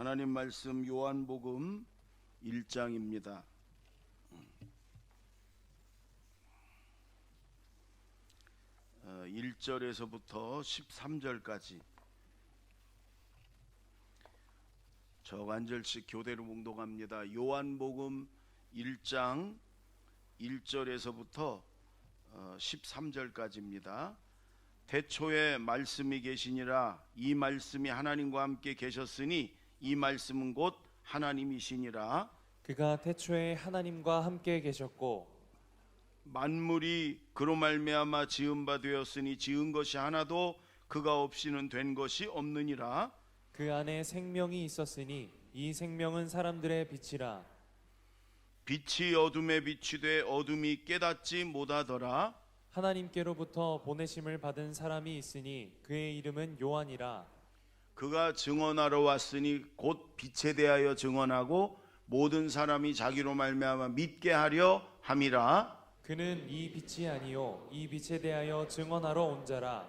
하나님 말씀 요한복음 1장입니다. 1절에서부터 13절까지 저간절씩 교대로 몽독합니다. 요한복음 1장 1절에서부터 13절까지입니다. 태초에 말씀이 계시니라. 이 말씀이 하나님과 함께 계셨으니 이 말씀은 곧 하나님이시니라. 그가 태초에 하나님과 함께 계셨고 만물이 그로 말미암아 지은 바 되었으니 지은 것이 하나도 그가 없이는 된 것이 없느니라. 그 안에 생명이 있었으니 이 생명은 사람들의 빛이라. 빛이 어둠에 비추되 어둠이 깨닫지 못하더라. 하나님께로부터 보내심을 받은 사람이 있으니 그의 이름은 요한이라. 그가 증언하러 왔으니 곧 빛에 대하여 증언하고 모든 사람이 자기로 말미암아 믿게 하려 함이라. 그는 이 빛이 아니요 이 빛에 대하여 증언하러 온 자라.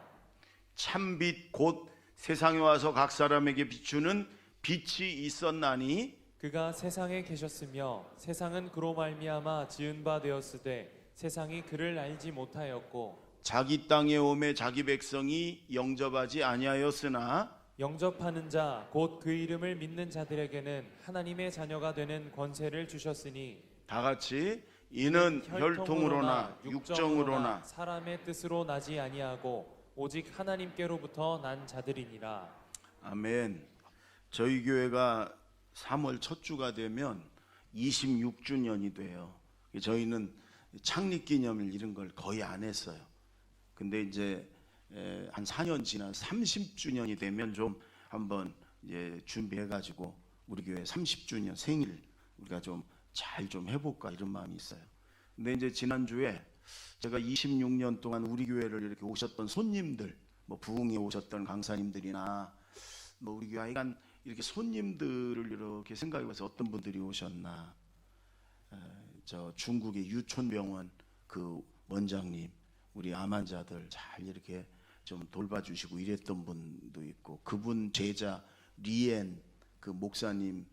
참빛 곧 세상에 와서 각 사람에게 비추는 빛이 있었나니 그가 세상에 계셨으며 세상은 그로 말미암아 지은 바 되었으되 세상이 그를 알지 못하였고 자기 땅에 오매 자기 백성이 영접하지 아니하였으나 영접하는 자 곧 그 이름을 믿는 자들에게는 하나님의 자녀가 되는 권세를 주셨으니 다 같이 이는 혈통으로나 육정으로나 사람의 뜻으로 나지 아니하고 오직 하나님께로부터 난 자들이니라. 아멘. 저희 교회가 3월 첫 주가 되면 26주년이 돼요. 저희는 창립기념일 이런 걸 거의 안 했어요. 근데 이제 한 4년 지나 30주년이 되면 좀 한번 이제 준비해가지고 우리 교회 30주년 생일 우리가 좀 잘 좀 해볼까 이런 마음이 있어요. 근데 이제 지난주에 제가 26년 동안 우리 교회를 이렇게 오셨던 손님들, 뭐 부흥에 오셨던 강사님들이나 뭐 우리 교회 하여간 이렇게 손님들을 이렇게 생각해봐서 어떤 분들이 오셨나. 저 중국의 유촌병원 그 원장님, 우리 암 환자들 잘 이렇게 좀 돌봐주시고 이랬던 분도 있고, 그분 제자 리엔 그 목사님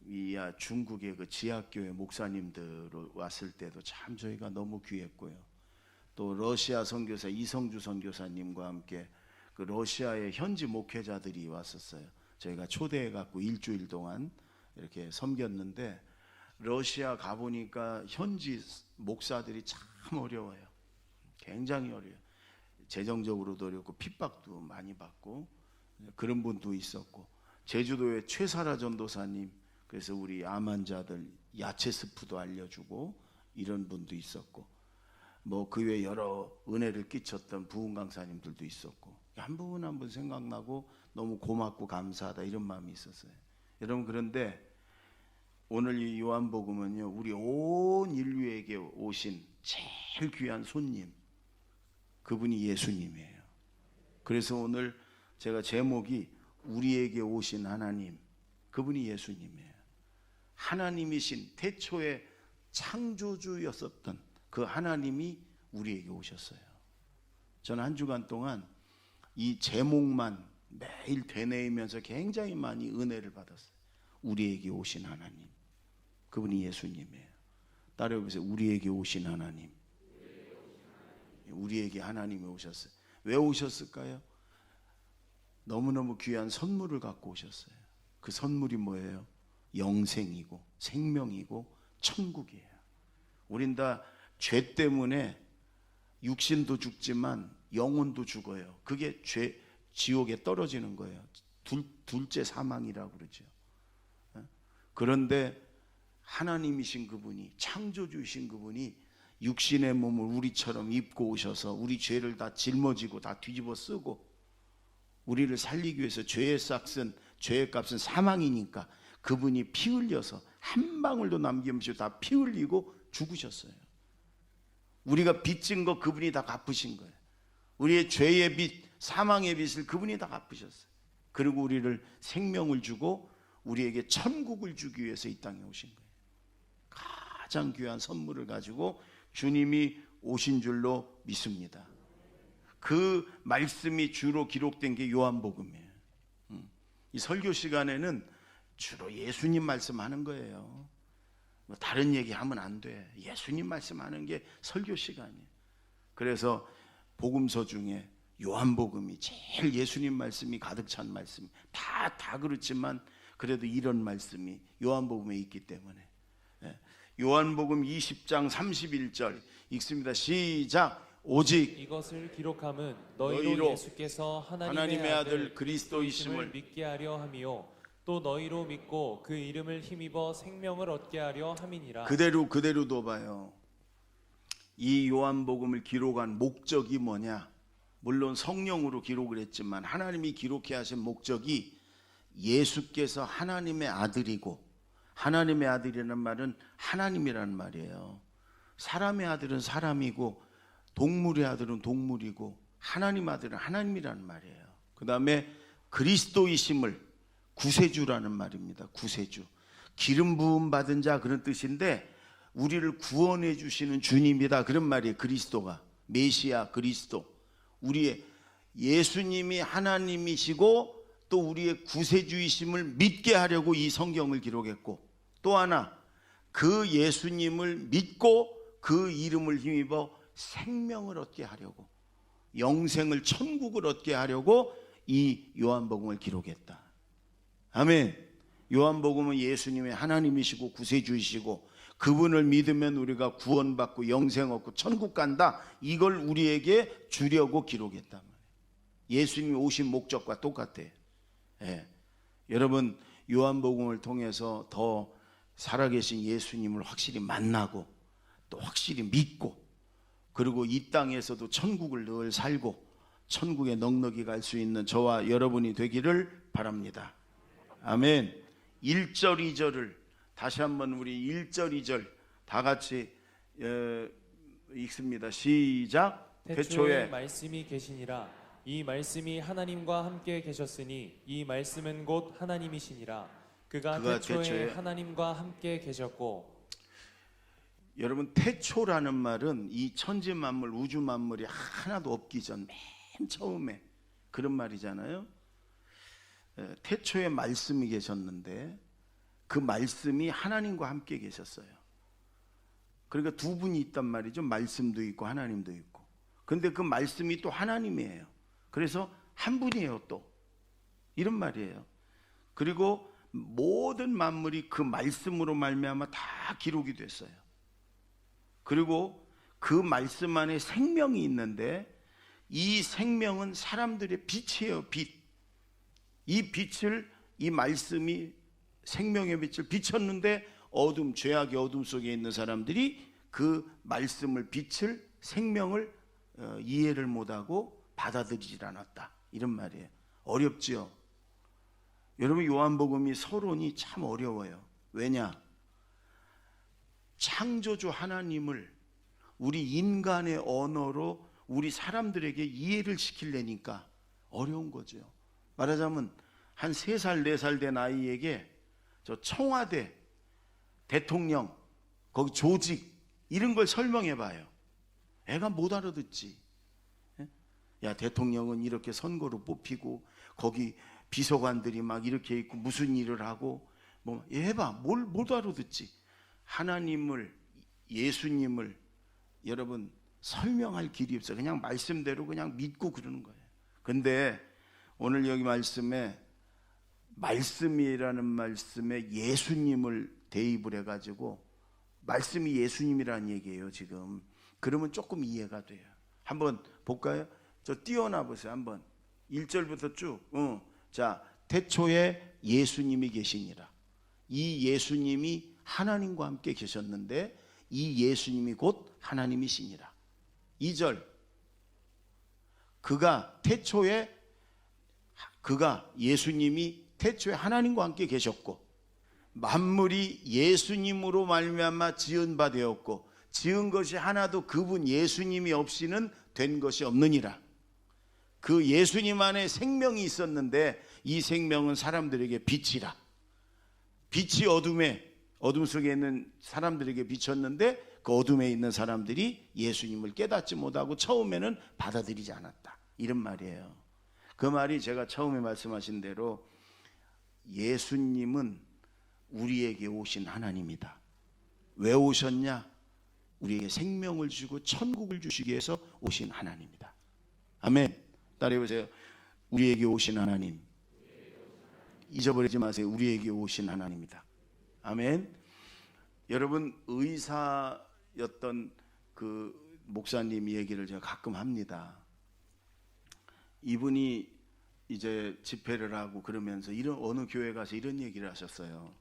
이야 중국의 그 지하교회 목사님들 왔을 때도 참 저희가 너무 귀했고요. 또 러시아 선교사 이성주 선교사님과 함께 그 러시아의 현지 목회자들이 왔었어요. 저희가 초대해 갖고 일주일 동안 이렇게 섬겼는데 러시아 가보니까 현지 목사들이 참 어려워요. 굉장히 어려워요. 재정적으로도 어렵고 핍박도 많이 받고 그런 분도 있었고, 제주도의 최사라 전도사님, 그래서 우리 암 환자들 야채 스프도 알려주고 이런 분도 있었고, 뭐 그 외에 여러 은혜를 끼쳤던 부흥 강사님들도 있었고, 한 분 한 분 생각나고 너무 고맙고 감사하다 이런 마음이 있었어요. 여러분, 그런데 오늘 이 요한복음은요, 우리 온 인류에게 오신 제일 귀한 손님, 그분이 예수님이에요. 그래서 오늘 제가 제목이 우리에게 오신 하나님, 그분이 예수님이에요. 하나님이신 태초에 창조주였었던 그 하나님이 우리에게 오셨어요. 저는 한 주간 동안 이 제목만 매일 되뇌이면서 굉장히 많이 은혜를 받았어요. 우리에게 오신 하나님, 그분이 예수님이에요. 따라해보세요. 우리에게 오신 하나님. 우리에게 하나님이 오셨어요. 왜 오셨을까요? 너무너무 귀한 선물을 갖고 오셨어요. 그 선물이 뭐예요? 영생이고 생명이고 천국이에요. 우린 다 죄 때문에 육신도 죽지만 영혼도 죽어요. 그게 죄, 지옥에 떨어지는 거예요. 둘째 사망이라고 그러죠. 그런데 하나님이신 그분이, 창조주이신 그분이 육신의 몸을 우리처럼 입고 오셔서 우리 죄를 다 짊어지고 다 뒤집어 쓰고 우리를 살리기 위해서 죄의 싹은, 죄의 값은 사망이니까 그분이 피 흘려서 한 방울도 남김없이 다 피 흘리고 죽으셨어요. 우리가 빚진 거 그분이 다 갚으신 거예요. 우리의 죄의 빚, 사망의 빚을 그분이 다 갚으셨어요. 그리고 우리를 생명을 주고 우리에게 천국을 주기 위해서 이 땅에 오신 거예요. 가장 귀한 선물을 가지고 주님이 오신 줄로 믿습니다. 그 말씀이 주로 기록된 게 요한복음이에요. 이 설교 시간에는 주로 예수님 말씀하는 거예요. 뭐 다른 얘기하면 안 돼. 예수님 말씀하는 게 설교 시간이에요. 그래서 복음서 중에 요한복음이 제일 예수님 말씀이 가득 찬 말씀. 다 그렇지만 그래도 이런 말씀이 요한복음에 있기 때문에. 요한복음 20장 31절 읽습니다. 시작. 오직 이것을 기록함은 너희로 너희로 예수께서 하나님의 아들 그리스도이심을 믿게 하려 함이요 또 너희로 믿고 그 이름을 힘입어 생명을 얻게 하려 함이니라. 그대로 둬봐요. 이 요한복음을 기록한 목적이 뭐냐? 물론 성령으로 기록을 했지만 하나님이 기록해 하신 목적이 예수께서 하나님의 아들이고, 하나님의 아들이라는 말은 하나님이라는 말이에요. 사람의 아들은 사람이고 동물의 아들은 동물이고 하나님 아들은 하나님이라는 말이에요. 그 다음에 그리스도이심을, 구세주라는 말입니다. 구세주, 기름 부음 받은 자, 그런 뜻인데 우리를 구원해 주시는 주님이다, 그런 말이에요. 그리스도가, 메시아 그리스도, 우리의 예수님이 하나님이시고 또 우리의 구세주이심을 믿게 하려고 이 성경을 기록했고, 또 하나 그 예수님을 믿고 그 이름을 힘입어 생명을 얻게 하려고, 영생을, 천국을 얻게 하려고 이 요한복음을 기록했다. 아멘. 요한복음은 예수님이 하나님이시고 구세주이시고 그분을 믿으면 우리가 구원받고 영생 얻고 천국 간다, 이걸 우리에게 주려고 기록했단 말이에요. 예수님이 오신 목적과 똑같아요. 여러분, 요한복음을 통해서 더 살아계신 예수님을 확실히 만나고 또 확실히 믿고, 그리고 이 땅에서도 천국을 늘 살고 천국에 넉넉히 갈 수 있는 저와 여러분이 되기를 바랍니다. 아멘. 1절 2절을 다시 한번 우리 1절 2절 다 같이 읽습니다. 시작. 태초에 말씀이 계시니라. 이 말씀이 하나님과 함께 계셨으니 이 말씀은 곧 하나님이시니라. 그가 태초에 하나님과 함께 계셨고. 여러분, 태초라는 말은 이 천지 만물, 우주 만물이 하나도 없기 전 맨 처음에 그런 말이잖아요. 태초에 말씀이 계셨는데 그 말씀이 하나님과 함께 계셨어요. 그러니까 두 분이 있단 말이죠. 말씀도 있고 하나님도 있고. 근데 그 말씀이 또 하나님이에요. 그래서 한 분이에요 또, 이런 말이에요. 그리고 모든 만물이 그 말씀으로 말미암아 다 기록이 됐어요. 그리고 그 말씀 안에 생명이 있는데 이 생명은 사람들의 빛이에요. 빛. 이 빛을, 이 말씀이 생명의 빛을 비쳤는데 어둠, 죄악의 어둠 속에 있는 사람들이 그 말씀을, 빛을, 생명을 이해를 못하고 받아들이질 않았다, 이런 말이에요. 어렵지요. 여러분, 요한복음이 서론이 참 어려워요. 왜냐? 창조주 하나님을 우리 인간의 언어로 우리 사람들에게 이해를 시키려니까 어려운 거죠. 말하자면 한 3살 4살 된 아이에게 저 청와대, 대통령, 거기 조직 이런 걸 설명해 봐요. 애가 못 알아듣지. 야, 대통령은 이렇게 선거로 뽑히고 거기 비서관들이 막 이렇게 있고 무슨 일을 하고 뭐 해봐, 못 알아듣지. 하나님을, 예수님을 여러분 설명할 길이 없어요. 그냥 말씀대로 그냥 믿고 그러는 거예요. 근데 오늘 여기 말씀에 말씀이라는 말씀에 예수님을 대입을 해가지고, 말씀이 예수님이라는 얘기예요 지금. 그러면 조금 이해가 돼요. 한번 볼까요? 저 띄워놔 보세요. 한번 1절부터 쭉. 자, 태초에 예수님이 계시니라. 이 예수님이 하나님과 함께 계셨는데 이 예수님이 곧 하나님이시니라. 2절, 예수님이 태초에 하나님과 함께 계셨고 만물이 예수님으로 말미암아 지은 바 되었고 지은 것이 하나도 그분 예수님이 없이는 된 것이 없느니라. 그 예수님 안에 생명이 있었는데 이 생명은 사람들에게 빛이라. 빛이 어둠 속에 있는 사람들에게 비쳤는데 그 어둠에 있는 사람들이 예수님을 깨닫지 못하고 처음에는 받아들이지 않았다, 이런 말이에요. 그 말이 제가 처음에 말씀하신 대로 예수님은 우리에게 오신 하나님이다. 왜 오셨냐? 우리에게 생명을 주고 천국을 주시기 위해서 오신 하나님이다. 아멘. 따라해보세요. 우리에게 오신 하나님. 잊어버리지 마세요. 우리에게 오신 하나님이다. 아멘. 여러분, 의사였던 그 목사님 얘기를 제가 가끔 합니다. 이분이 이제 집회를 하고 그러면서 이런 어느 교회 가서 이런 얘기를 하셨어요.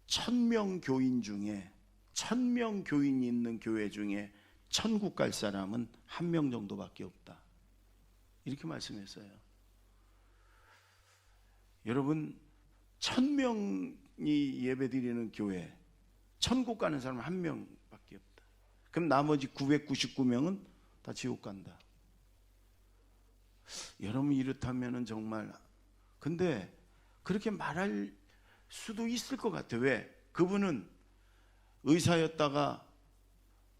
1000명 교인 중에 1000명 교인이 있는 교회 중에 천국 갈 사람은 1명 정도밖에 없다. 이렇게 말씀했어요. 여러분, 1000명이 예배드리는 교회, 천국 가는 사람은 1명밖에 없다. 그럼 나머지 999명은 다 지옥 간다. 여러분, 이렇다면은 정말, 근데 그렇게 말할 수도 있을 것 같아요. 왜? 그분은 의사였다가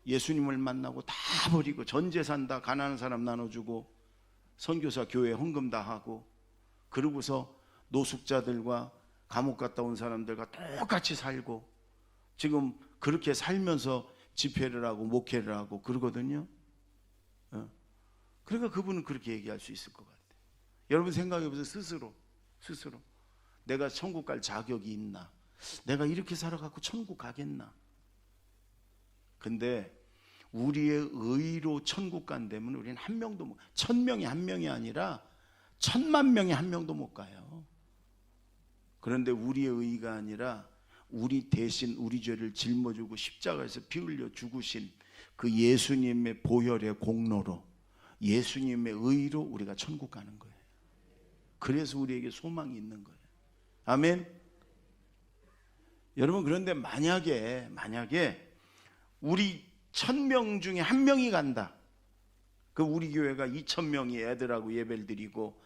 예수님을 만나고 다 버리고 전 재산 다 가난한 사람 나눠주고 선교사 교회 헌금 다 하고 그러고서 노숙자들과 감옥 갔다 온 사람들과 똑같이 살고 지금 그렇게 살면서 집회를 하고 목회를 하고 그러거든요. 그러니까 그분은 그렇게 얘기할 수 있을 것 같아요. 여러분 생각해보세요. 스스로 내가 천국 갈 자격이 있나? 내가 이렇게 살아갖고 천국 가겠나? 근데 우리의 의로 천국 간다면 우리는 1명도 못, 1000명이 1명이 아니라 1000만명이 1명도 못 가요. 그런데 우리의 의가 아니라 우리 대신 우리 죄를 짊어지고 십자가에서 피 흘려 죽으신 그 예수님의 보혈의 공로로 예수님의 의로 우리가 천국 가는 거예요. 그래서 우리에게 소망이 있는 거예요. 아멘. 여러분, 그런데 만약에 우리 1000명 중에 1명이 간다. 그 우리 교회가 2000명이 애들하고 예배를 드리고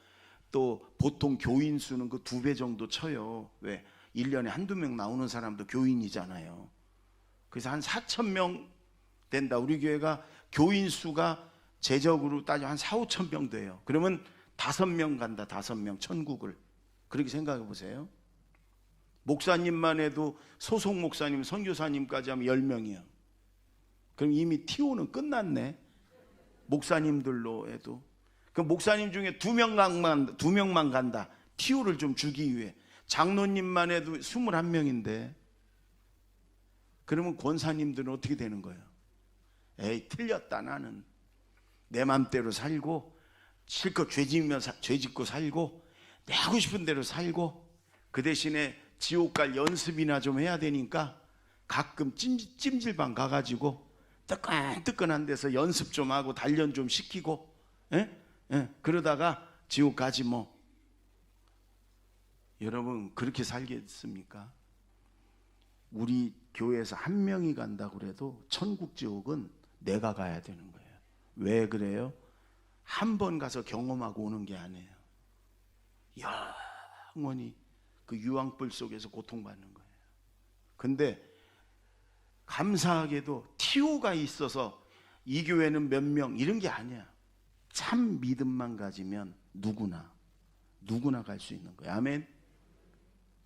또 보통 교인 수는 그 2배 정도 쳐요. 왜? 1년에 한두 명 나오는 사람도 교인이잖아요. 그래서 한 4000명 된다. 우리 교회가 교인 수가 제적으로 따지면 한 4, 5천 명 돼요. 그러면 5명 간다. 5명 천국을. 그렇게 생각해 보세요. 목사님만 해도 소속 목사님, 선교사님까지 하면 10명이에요. 그럼 이미 TO는 끝났네. 목사님들로 해도. 그럼 목사님 중에 2명만 간다. TO를 좀 주기 위해. 장로님만 해도 21명인데 그러면 권사님들은 어떻게 되는 거예요? 에이, 틀렸다. 나는 내 맘대로 살고 실컷 죄 짓고 살고 내 하고 싶은 대로 살고 그 대신에 지옥 갈 연습이나 좀 해야 되니까 가끔 찜질방 가가지고 뜨끈뜨끈한 데서 연습 좀 하고 단련 좀 시키고 그러다가 지옥 가지 뭐. 여러분, 그렇게 살겠습니까? 우리 교회에서 1명이 간다고 그래도 천국 지옥은 내가 가야 되는 거예요. 왜 그래요? 한 번 가서 경험하고 오는 게 아니에요. 영원히 그 유황불 속에서 고통받는 거예요. 근데 감사하게도 TO가 있어서 이 교회는 몇 명 이런 게 아니야. 참 믿음만 가지면 누구나 갈 수 있는 거예요. 아멘.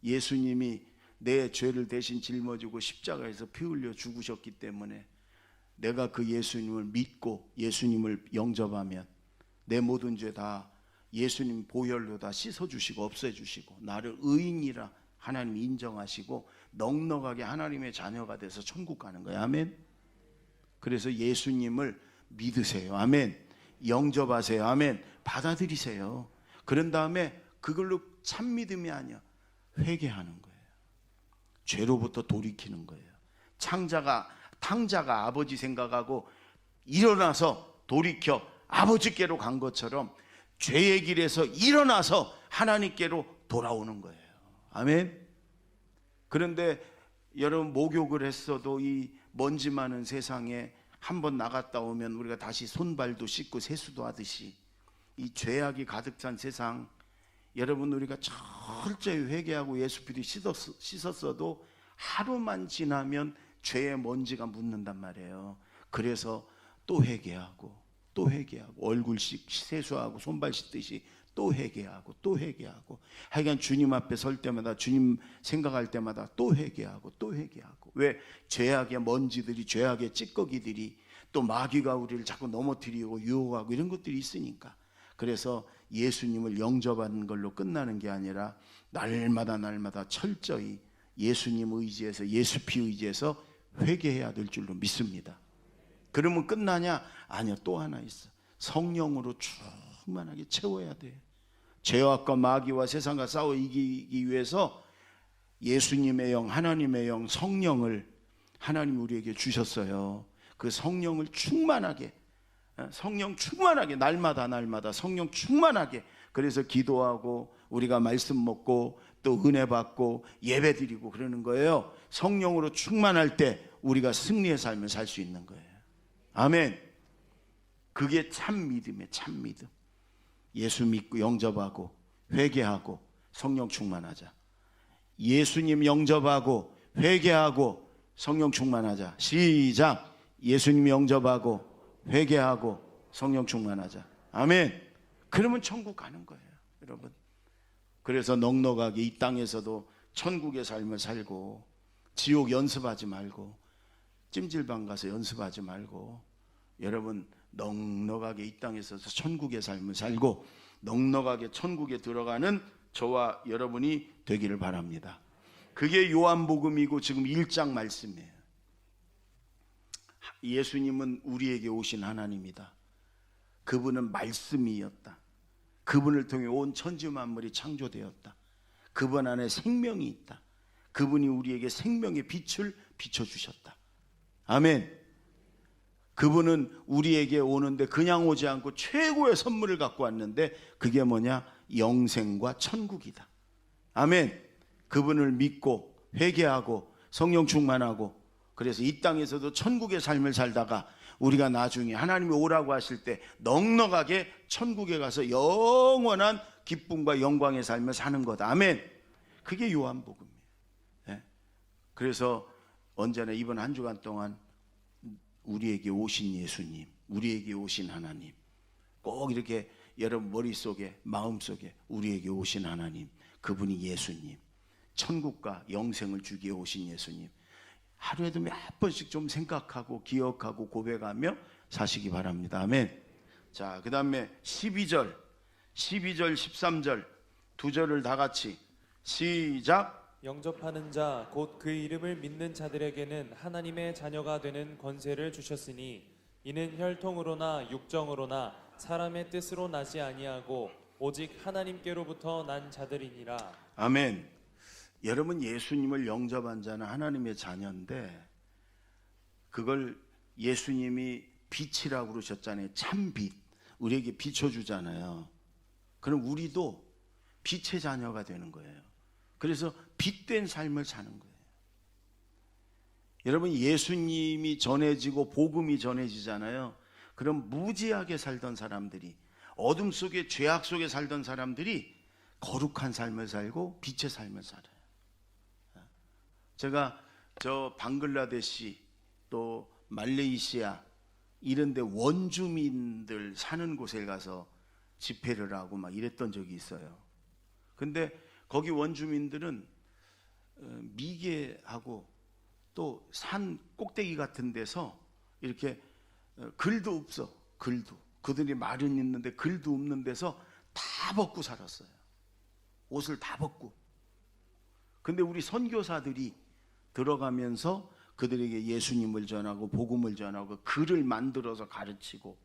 예수님이 내 죄를 대신 짊어지고 십자가에서 피 흘려 죽으셨기 때문에 내가 그 예수님을 믿고 예수님을 영접하면 내 모든 죄 다 예수님 보혈로 다 씻어주시고 없애주시고 나를 의인이라 하나님 인정하시고 넉넉하게 하나님의 자녀가 돼서 천국 가는 거예요. 아멘. 그래서 예수님을 믿으세요. 아멘. 영접하세요. 아멘. 받아들이세요. 그런 다음에 그걸로 참 믿음이 아니야. 회개하는 거예요. 죄로부터 돌이키는 거예요. 탕자가 아버지 생각하고 일어나서 돌이켜 아버지께로 간 것처럼 죄의 길에서 일어나서 하나님께로 돌아오는 거예요. 아멘. 그런데 여러분, 목욕을 했어도 이 먼지 많은 세상에 한번 나갔다 오면 우리가 다시 손발도 씻고 세수도 하듯이 이 죄악이 가득 찬 세상, 여러분, 우리가 철저히 회개하고 예수 피로 씻었어도 하루만 지나면 죄의 먼지가 묻는단 말이에요. 그래서 또 회개하고 얼굴 세수하고 손발 씻듯이 또 회개하고 또 회개하고, 하여간 주님 앞에 설 때마다, 주님 생각할 때마다 또 회개하고 또 회개하고. 왜? 죄악의 먼지들이, 죄악의 찌꺼기들이, 또 마귀가 우리를 자꾸 넘어뜨리고 유혹하고 이런 것들이 있으니까. 그래서 예수님을 영접하는 걸로 끝나는 게 아니라 날마다 철저히 예수님 의지해서, 예수 피 의지해서 회개해야 될 줄로 믿습니다. 그러면 끝나냐? 아니요, 또 하나 있어. 성령으로 충만하게 채워야 돼요. 죄악과 마귀와 세상과 싸워 이기기 위해서 예수님의 영, 하나님의 영, 성령을 하나님 우리에게 주셨어요. 그 성령을 충만하게, 성령 충만하게, 날마다 성령 충만하게. 그래서 기도하고 우리가 말씀 먹고 또 은혜 받고 예배 드리고 그러는 거예요. 성령으로 충만할 때 우리가 승리의 삶을 살 수 있는 거예요. 아멘. 그게 참 믿음이에요. 참 믿음. 예수 믿고 영접하고 회개하고 성령 충만하자. 예수님 영접하고 회개하고 성령 충만하자. 시작. 예수님 영접하고 회개하고 성령 충만하자. 아멘. 그러면 천국 가는 거예요, 여러분. 그래서 넉넉하게 이 땅에서도 천국의 삶을 살고, 지옥 연습하지 말고, 찜질방 가서 연습하지 말고, 여러분 넉넉하게 이 땅에서 천국의 삶을 살고 넉넉하게 천국에 들어가는 저와 여러분이 되기를 바랍니다. 그게 요한복음이고 지금 1장 말씀이에요. 예수님은 우리에게 오신 하나님이다. 그분은 말씀이었다. 그분을 통해 온 천지 만물이 창조되었다. 그분 안에 생명이 있다. 그분이 우리에게 생명의 빛을 비춰주셨다. 아멘. 그분은 우리에게 오는데 그냥 오지 않고 최고의 선물을 갖고 왔는데, 그게 뭐냐? 영생과 천국이다. 아멘. 그분을 믿고 회개하고 성령 충만하고, 그래서 이 땅에서도 천국의 삶을 살다가 우리가 나중에 하나님이 오라고 하실 때 넉넉하게 천국에 가서 영원한 기쁨과 영광의 삶을 사는 거다. 아멘. 그게 요한복음이에요. 네? 그래서 언제나 이번 한 주간 동안 우리에게 오신 예수님, 우리에게 오신 하나님, 꼭 이렇게 여러분 머릿속에, 마음속에 우리에게 오신 하나님, 그분이 예수님, 천국과 영생을 주기에 오신 예수님, 하루에도 몇 번씩 좀 생각하고 기억하고 고백하며 사시기 바랍니다. 아멘. 자, 그 다음에 12절, 13절 두 절을 다 같이 시작. 영접하는 자 곧 그 이름을 믿는 자들에게는 하나님의 자녀가 되는 권세를 주셨으니 이는 혈통으로나 육정으로나 사람의 뜻으로 나지 아니하고 오직 하나님께로부터 난 자들이니라. 아멘. 여러분 예수님을 영접한 자는 하나님의 자녀인데, 그걸 예수님이 빛이라고 그러셨잖아요. 참빛, 우리에게 비춰주잖아요. 그럼 우리도 빛의 자녀가 되는 거예요. 그래서 빛된 삶을 사는 거예요. 여러분 예수님이 전해지고 복음이 전해지잖아요. 그럼 무지하게 살던 사람들이, 어둠 속에 죄악 속에 살던 사람들이 거룩한 삶을 살고 빛의 삶을 살아요. 제가 저 방글라데시 또 말레이시아 이런 데 원주민들 사는 곳에 가서 집회를 하고 막 이랬던 적이 있어요. 근데 거기 원주민들은 미개하고 또 산 꼭대기 같은 데서 이렇게 글도 없어. 글도. 그들이 말은 있는데 글도 없는 데서 다 벗고 살았어요. 옷을 다 벗고. 근데 우리 선교사들이 들어가면서 그들에게 예수님을 전하고 복음을 전하고 글을 만들어서 가르치고,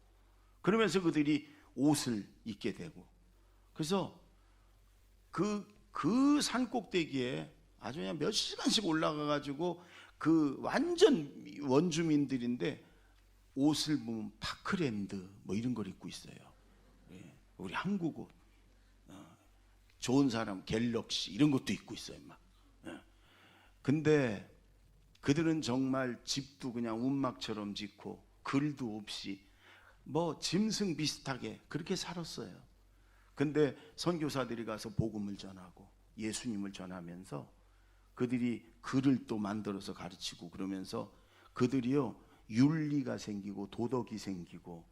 그러면서 그들이 옷을 입게 되고, 그래서 그 산 꼭대기에 아주 그냥 몇 시간씩 올라가 가지고 그 완전 원주민들인데 옷을 보면 파크랜드 뭐 이런 걸 입고 있어요. 우리 한국 옷, 좋은 사람 갤럭시 이런 것도 입고 있어요 막. 근데 그들은 정말 집도 그냥 운막처럼 짓고 글도 없이 뭐 짐승 비슷하게 그렇게 살았어요. 근데 선교사들이 가서 복음을 전하고 예수님을 전하면서 그들이 글을 또 만들어서 가르치고 그러면서 그들이요 윤리가 생기고 도덕이 생기고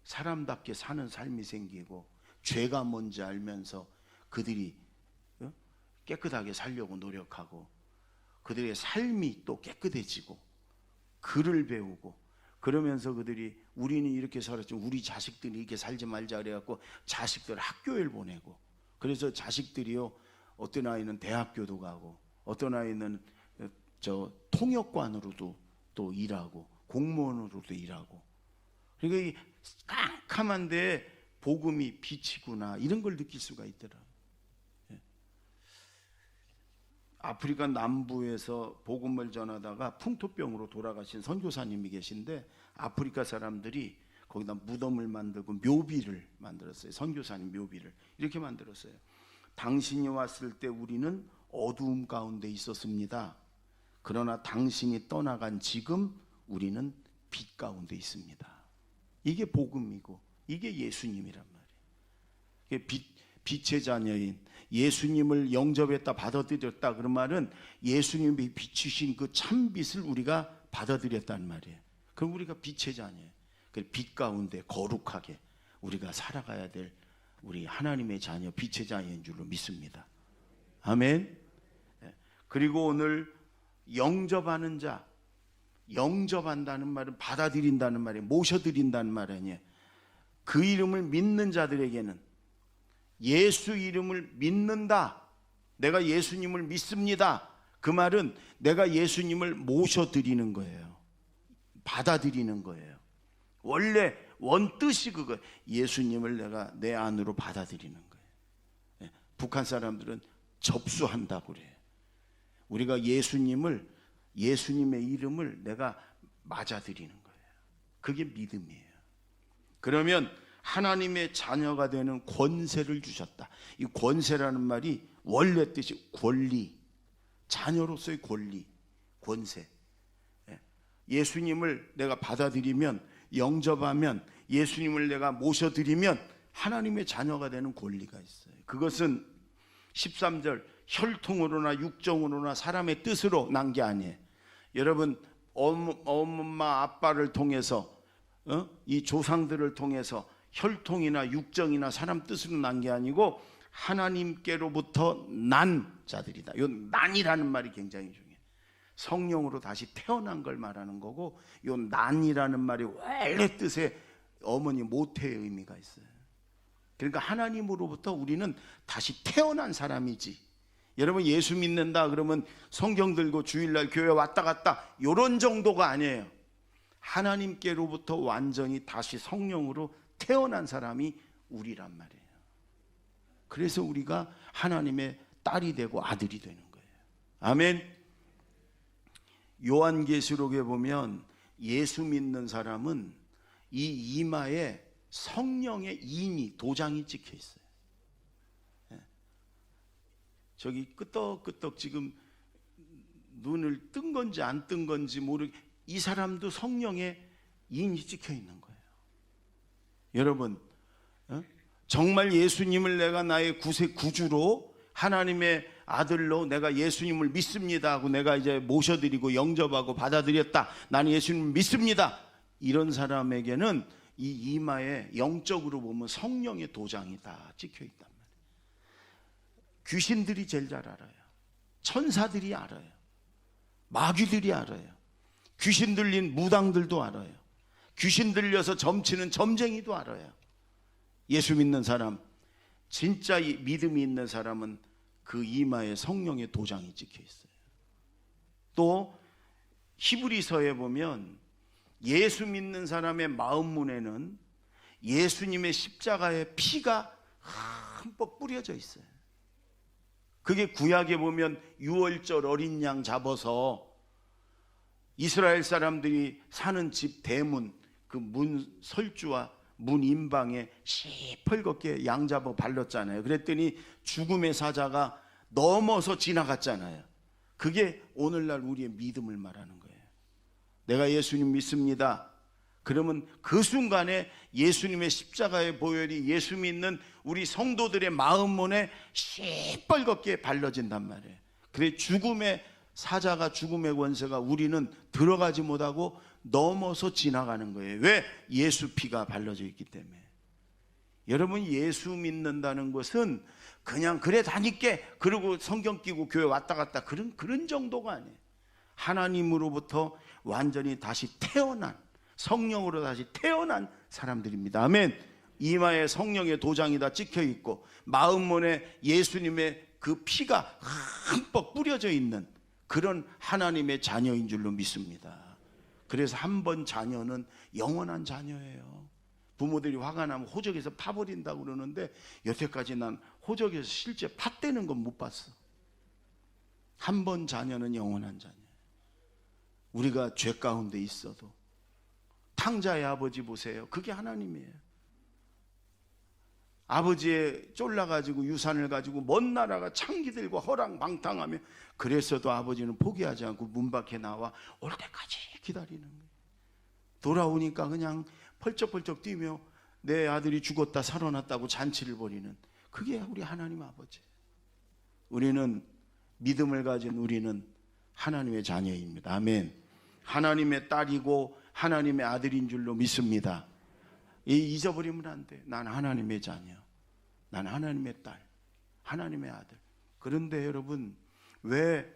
사람답게 사는 삶이 생기고 죄가 뭔지 알면서 그들이 깨끗하게 살려고 노력하고 그들의 삶이 또 깨끗해지고 글을 배우고 그러면서 그들이 우리는 이렇게 살았지 우리 자식들이 이렇게 살지 말자 그래갖고 자식들 학교를 보내고 그래서 자식들이요 어떤 아이는 대학교도 가고 어떤 아이는 저 통역관으로도 또 일하고 공무원으로도 일하고 그러니까 이 깜깜한데 복음이 빛이구나 이런 걸 느낄 수가 있더라고요. 아프리카 남부에서 복음을 전하다가 풍토병으로 돌아가신 선교사님이 계신데 아프리카 사람들이 거기다 무덤을 만들고 묘비를 만들었어요. 선교사님 묘비를 이렇게 만들었어요. 당신이 왔을 때 우리는 어두움 가운데 있었습니다. 그러나 당신이 떠나간 지금 우리는 빛 가운데 있습니다. 이게 복음이고 이게 예수님이란 말이에요. 빛의 자녀인 예수님을 영접했다 받아들였다 그런 말은 예수님이 비추신 그 참빛을 우리가 받아들였다는 말이에요. 그럼 우리가 빛의 자녀예요. 빛 가운데 거룩하게 우리가 살아가야 될 우리 하나님의 자녀 빛의 자녀인 줄로 믿습니다. 아멘. 그리고 오늘 영접하는 자 영접한다는 말은 받아들인다는 말이에요. 모셔드린다는 말 아니에요. 그 이름을 믿는 자들에게는 예수 이름을 믿는다. 내가 예수님을 믿습니다. 그 말은 내가 예수님을 모셔드리는 거예요. 받아들이는 거예요. 원래 원뜻이 그거예요. 예수님을 내가 내 안으로 받아들이는 거예요. 북한 사람들은 접수한다고 그래요. 우리가 예수님의 이름을 내가 맞아들이는 거예요. 그게 믿음이에요. 그러면 하나님의 자녀가 되는 권세를 주셨다. 이 권세라는 말이 원래 뜻이 권리, 자녀로서의 권리, 권세. 예수님을 내가 받아들이면 영접하면 예수님을 내가 모셔드리면 하나님의 자녀가 되는 권리가 있어요. 그것은 13절 혈통으로나 육정으로나 사람의 뜻으로 난 게 아니에요. 여러분 엄마 아빠를 통해서 이 조상들을 통해서 혈통이나 육정이나 사람 뜻으로 난 게 아니고 하나님께로부터 난 자들이다. 이 난이라는 말이 굉장히 중요해요. 성령으로 다시 태어난 걸 말하는 거고 이 난이라는 말이 원래 뜻에 어머니 모태의 의미가 있어요. 그러니까 하나님으로부터 우리는 다시 태어난 사람이지. 여러분 예수 믿는다 그러면 성경 들고 주일날 교회 왔다 갔다 이런 정도가 아니에요. 하나님께로부터 완전히 다시 성령으로 태어난 사람이 우리란 말이에요. 그래서 우리가 하나님의 딸이 되고 아들이 되는 거예요. 아멘. 요한계시록에 보면 예수 믿는 사람은 이 이마에 성령의 인이 도장이 찍혀 있어요. 저기 끄떡끄떡 지금 눈을 뜬 건지 안 뜬 건지 모르게 이 사람도 성령의 인이 찍혀 있는 거예요. 여러분 정말 예수님을 내가 나의 구주로 하나님의 아들로 내가 예수님을 믿습니다 하고 내가 이제 모셔드리고 영접하고 받아들였다. 나는 예수님을 믿습니다. 이런 사람에게는 이 이마에 영적으로 보면 성령의 도장이 다 찍혀 있단 말이에요. 귀신들이 제일 잘 알아요. 천사들이 알아요. 마귀들이 알아요. 귀신 들린 무당들도 알아요. 귀신 들려서 점치는 점쟁이도 알아요. 예수 믿는 사람, 진짜 믿음이 있는 사람은 그 이마에 성령의 도장이 찍혀 있어요. 또 히브리서에 보면 예수 믿는 사람의 마음문에는 예수님의 십자가의 피가 흠뻑 뿌려져 있어요. 그게 구약에 보면 유월절 어린 양 잡아서 이스라엘 사람들이 사는 집 대문 그 문 설주와 문 임방에 시펄겋게 양 잡아 발랐잖아요. 그랬더니 죽음의 사자가 넘어서 지나갔잖아요. 그게 오늘날 우리의 믿음을 말하는 거예요. 내가 예수님 믿습니다. 그러면 그 순간에 예수님의 십자가의 보혈이 예수 믿는 우리 성도들의 마음문에 시뻘겋게 발라진단 말이에요. 그래 죽음의 사자가 죽음의 권세가 우리는 들어가지 못하고 넘어서 지나가는 거예요. 왜? 예수 피가 발라져 있기 때문에. 여러분, 예수 믿는다는 것은 그냥 그래 다닐게 그러고 성경 끼고 교회 왔다 갔다 그런 정도가 아니에요. 하나님으로부터 완전히 다시 태어난, 성령으로 다시 태어난 사람들입니다. 아멘. 이마에 성령의 도장이 다 찍혀 있고 마음문에 예수님의 그 피가 흠뻑 뿌려져 있는 그런 하나님의 자녀인 줄로 믿습니다. 그래서 한 번 자녀는 영원한 자녀예요. 부모들이 화가 나면 호적에서 파버린다고 그러는데 여태까지 난 호적에서 실제 팥대는 건 못 봤어. 한 번 자녀는 영원한 자녀. 우리가 죄 가운데 있어도 탕자의 아버지 보세요. 그게 하나님이에요. 아버지의 쫄라가지고 유산을 가지고 먼 나라가 창기들과 허랑방탕하며 그랬어도 아버지는 포기하지 않고 문 밖에 나와 올 때까지 기다리는 거예요. 돌아오니까 그냥 펄쩍펄쩍 뛰며 내 아들이 죽었다 살아났다고 잔치를 벌이는, 그게 우리 하나님 아버지. 우리는 믿음을 가진 우리는 하나님의 자녀입니다. 아멘. 하나님의 딸이고 하나님의 아들인 줄로 믿습니다. 잊어버리면 안 돼. 난 하나님의 자녀, 난 하나님의 딸, 하나님의 아들. 그런데 여러분, 왜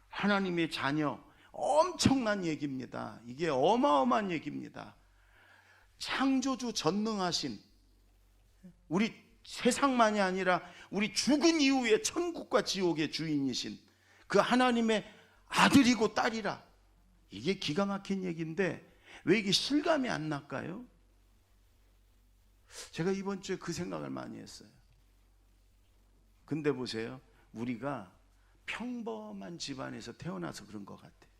하나님의 자녀, 엄청난 얘기입니다. 이게 어마어마한 얘기입니다. 창조주 전능하신, 우리 세상만이 아니라 우리 죽은 이후에 천국과 지옥의 주인이신 그 하나님의 아들이고 딸이라. 이게 기가 막힌 얘기인데 왜 이게 실감이 안 날까요? 제가 이번 주에 그 생각을 많이 했어요. 근데 보세요, 우리가 평범한 집안에서 태어나서 그런 것 같아요.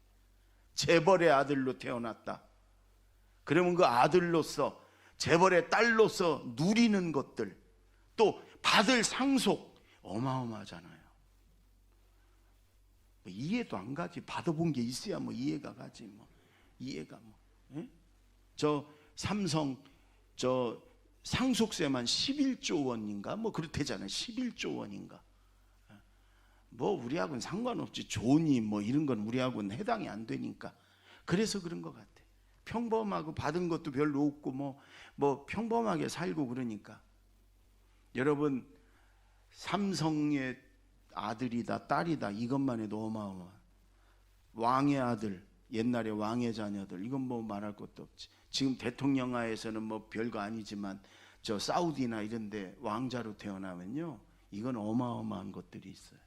재벌의 아들로 태어났다. 그러면 그 아들로서, 재벌의 딸로서 누리는 것들, 또 받을 상속 어마어마하잖아요. 뭐 이해도 안 가지. 받아본 게 있어야 뭐 이해가 가지. 뭐 이해가 뭐. 예? 저 삼성 저 상속세만 11조 원인가 뭐 그렇대잖아요. 11조 원인가. 뭐 우리하고는 상관없지. 좋으니 뭐 이런 건 우리하고는 해당이 안 되니까. 그래서 그런 것 같아. 평범하고 받은 것도 별로 없고 뭐 평범하게 살고 그러니까. 여러분, 삼성의 아들이다 딸이다 이것만 해도 어마어마. 왕의 아들, 옛날에 왕의 자녀들, 이건 뭐 말할 것도 없지. 지금 대통령하에서는 뭐 별거 아니지만 저 사우디나 이런 데 왕자로 태어나면요, 이건 어마어마한 것들이 있어요.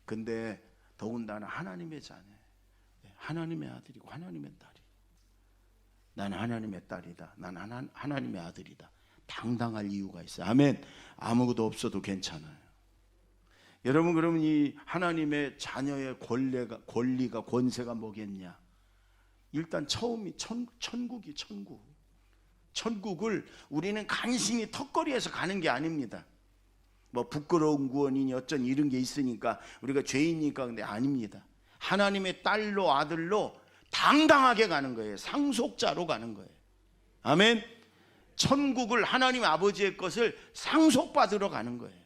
근데 더군다나 하나님의 자녀, 하나님의 아들이고 하나님의 딸이. 나는 하나님의 딸이다, 난 하나님의 아들이다, 당당할 이유가 있어요. 아멘. 아무것도 없어도 괜찮아요. 여러분, 그러면 이 하나님의 자녀의 권리가 권세가 뭐겠냐? 일단 처음이 천국이 천국. 천국을 우리는 간신히 턱걸이에서 가는 게 아닙니다. 뭐 부끄러운 구원이니 어쩐 이런 게 있으니까 우리가 죄인이니까. 근데 아닙니다. 하나님의 딸로 아들로 당당하게 가는 거예요. 상속자로 가는 거예요. 아멘. 천국을, 하나님 아버지의 것을 상속받으러 가는 거예요.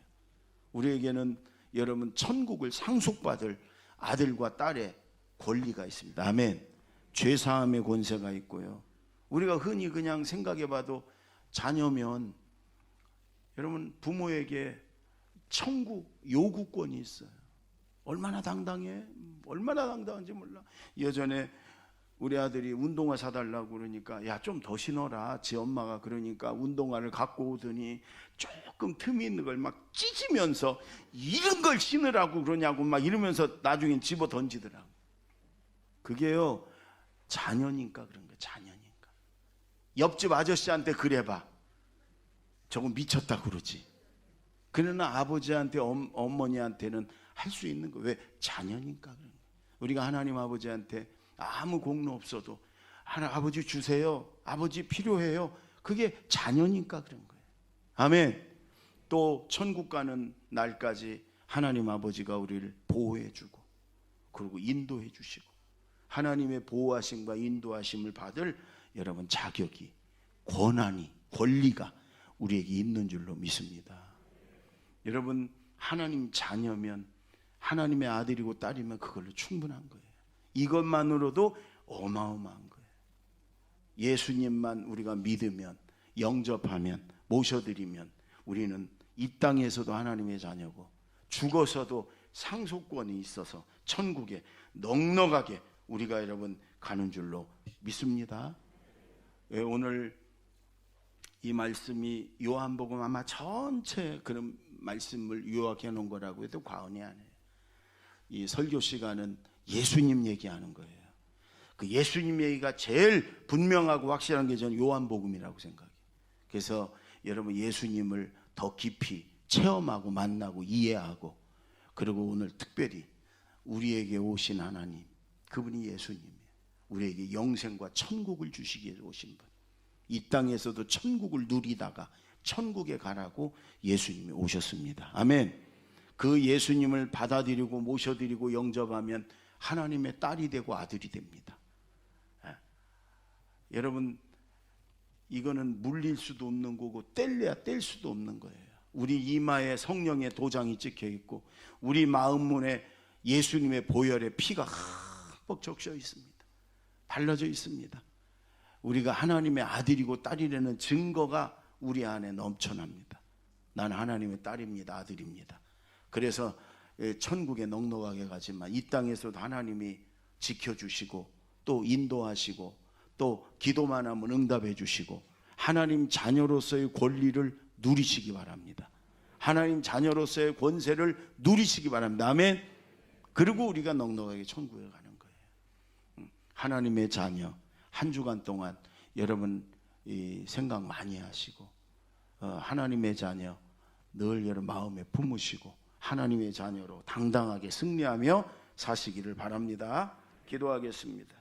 우리에게는 여러분, 천국을 상속받을 아들과 딸의 권리가 있습니다. 아멘. 죄사함의 권세가 있고요. 우리가 흔히 그냥 생각해봐도 자녀면 여러분, 부모에게 청구 요구권이 있어요. 얼마나 당당해? 얼마나 당당한지 몰라. 예전에 우리 아들이 운동화 사달라고 그러니까 야, 좀 더 신어라. 지 엄마가 그러니까 운동화를 갖고 오더니 조금 틈이 있는 걸 막 찢으면서 이런 걸 신으라고 그러냐고 막 이러면서 나중엔 집어 던지더라고. 그게요, 자녀니까 그런 거야. 자녀니까. 옆집 아저씨한테 그래봐, 저거 미쳤다 그러지. 그러나 아버지한테 어머니한테는 할 수 있는 거. 왜? 자녀니까 그런 거야. 우리가 하나님 아버지한테 아무 공로 없어도 아버지 주세요, 아버지 필요해요, 그게 자녀니까 그런 거예요. 아멘. 또 천국 가는 날까지 하나님 아버지가 우리를 보호해 주고 그리고 인도해 주시고 하나님의 보호하심과 인도하심을 받을 여러분 자격이, 권한이, 권리가 우리에게 있는 줄로 믿습니다. 여러분, 하나님 자녀면, 하나님의 아들이고 딸이면 그걸로 충분한 거예요. 이것만으로도 어마어마한 거예요. 예수님만 우리가 믿으면, 영접하면 모셔드리면 우리는 이 땅에서도 하나님의 자녀고 죽어서도 상속권이 있어서 천국에 넉넉하게 우리가 여러분 가는 줄로 믿습니다. 오늘 이 말씀이 요한복음 아마 전체 그런 말씀을 요약해 놓은 거라고 해도 과언이 아니에요. 이 설교 시간은 예수님 얘기하는 거예요. 그 예수님 얘기가 제일 분명하고 확실한 게 저는 요한복음이라고 생각해요. 그래서 여러분 예수님을 더 깊이 체험하고 만나고 이해하고, 그리고 오늘 특별히 우리에게 오신 하나님, 그분이 예수님이에요. 우리에게 영생과 천국을 주시기 위해 오신 분, 이 땅에서도 천국을 누리다가 천국에 가라고 예수님이 오셨습니다. 아멘. 그 예수님을 받아들이고 모셔드리고 영접하면 하나님의 딸이 되고 아들이 됩니다. 여러분, 이거는 물릴 수도 없는 거고 뗄래야 뗄 수도 없는 거예요. 우리 이마에 성령의 도장이 찍혀 있고 우리 마음문에 예수님의 보혈의 피가 흠뻑 적셔 있습니다. 발라져 있습니다. 우리가 하나님의 아들이고 딸이라는 증거가 우리 안에 넘쳐납니다. 난 하나님의 딸입니다. 아들입니다. 그래서 천국에 넉넉하게 가지만 이 땅에서도 하나님이 지켜주시고 또 인도하시고 또 기도만 하면 응답해 주시고 하나님 자녀로서의 권리를 누리시기 바랍니다. 하나님 자녀로서의 권세를 누리시기 바랍니다. 아멘. 그리고 우리가 넉넉하게 천국에 가는 거예요. 하나님의 자녀, 한 주간 동안 여러분 생각 많이 하시고 하나님의 자녀 늘 여러분 마음에 품으시고 하나님의 자녀로 당당하게 승리하며 사시기를 바랍니다. 기도하겠습니다.